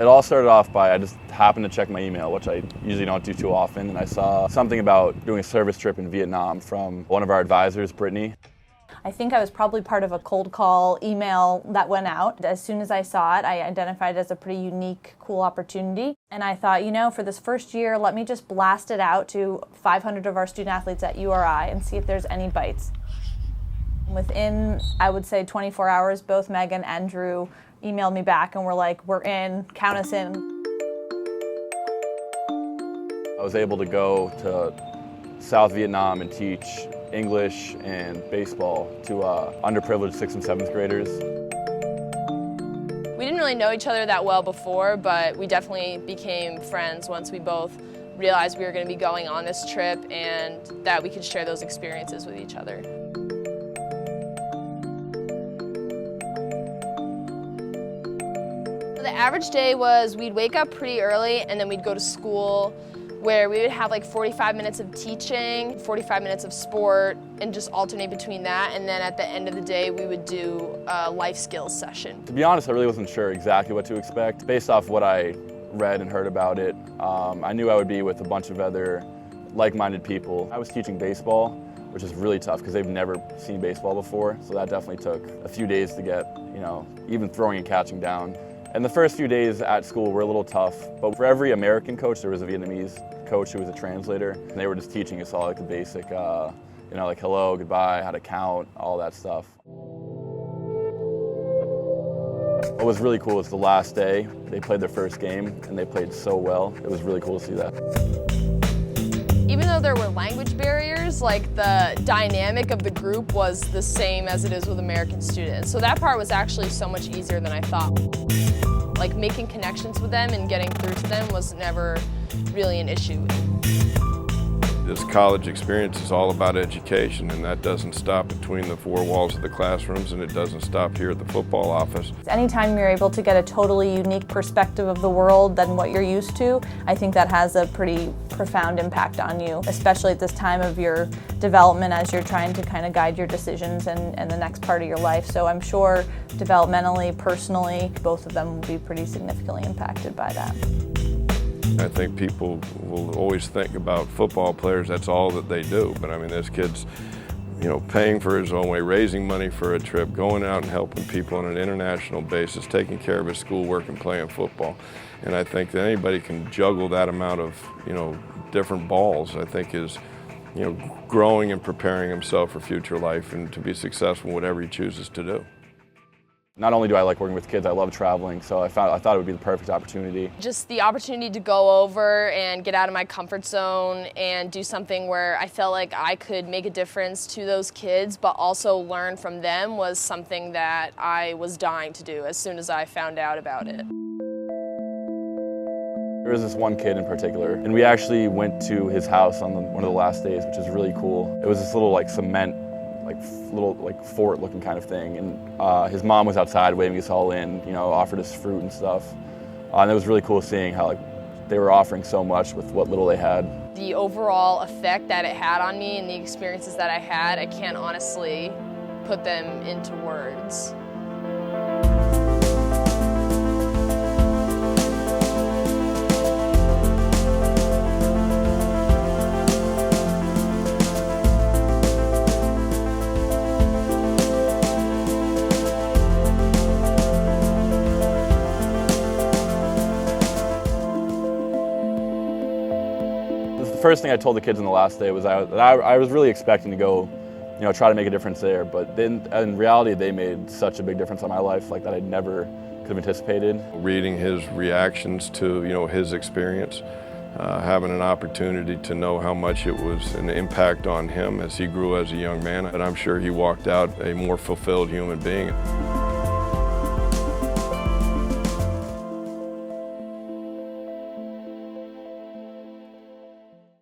It all started off by I just happened to check my email, which I usually don't do too often, and I saw something about doing a service trip in Vietnam from one of our advisors, Brittany. I think I was probably part of a cold call email that went out. As soon as I saw it, I identified it as a pretty unique, cool opportunity. And I thought, you know, for this first year, let me just blast it out to 500 of our student athletes at URI and see if there's any bites. Within, I would say, 24 hours, both Megan and Drew emailed me back and were like, we're in, count us in. I was able to go to South Vietnam and teach English and baseball to underprivileged 6th and 7th graders. We didn't really know each other that well before, but we definitely became friends once we both realized we were going to be going on this trip and that we could share those experiences with each other. The average day was we'd wake up pretty early and then we'd go to school where we would have like 45 minutes of teaching, 45 minutes of sport, and just alternate between that. And then at the end of the day, we would do a life skills session. To be honest, I really wasn't sure exactly what to expect. Based off what I read and heard about it, I knew I would be with a bunch of other like-minded people. I was teaching baseball, which is really tough because they've never seen baseball before. So that definitely took a few days to get, even throwing and catching down. And the first few days at school were a little tough, but for every American coach, there was a Vietnamese coach who was a translator, and they were just teaching us all like the basic, like hello, goodbye, how to count, all that stuff. What was really cool was the last day, they played their first game, and they played so well. It was really cool to see that. Even though there were language barriers, like the dynamic of the group was the same as it is with American students. So that part was actually so much easier than I thought. Like making connections with them and getting through to them was never really an issue. This college experience is all about education, and that doesn't stop between the four walls of the classrooms, and it doesn't stop here at the football office. Anytime you're able to get a totally unique perspective of the world than what you're used to, I think that has a pretty profound impact on you, especially at this time of your development as you're trying to kind of guide your decisions and the next part of your life. So I'm sure developmentally, personally, both of them will be pretty significantly impacted by that. I think people will always think about football players, that's all that they do. But I mean, this kid's, paying for his own way, raising money for a trip, going out and helping people on an international basis, taking care of his schoolwork and playing football. And I think that anybody can juggle that amount of, different balls, I think is, growing and preparing himself for future life and to be successful in whatever he chooses to do. Not only do I like working with kids, I love traveling, so I thought it would be the perfect opportunity. Just the opportunity to go over and get out of my comfort zone and do something where I felt like I could make a difference to those kids, but also learn from them was something that I was dying to do as soon as I found out about it. There was this one kid in particular, and we actually went to his house on one of the last days, which was really cool. It was this little cement fort looking kind of thing, and his mom was outside waving us all in, offered us fruit and stuff. And it was really cool seeing how they were offering so much with what little they had. The overall effect that it had on me and the experiences that I had, I can't honestly put them into words. The first thing I told the kids on the last day was I was really expecting to go, try to make a difference there, but then in reality they made such a big difference on my life that I never could have anticipated. Reading his reactions to his experience, having an opportunity to know how much it was an impact on him as he grew as a young man, and I'm sure he walked out a more fulfilled human being.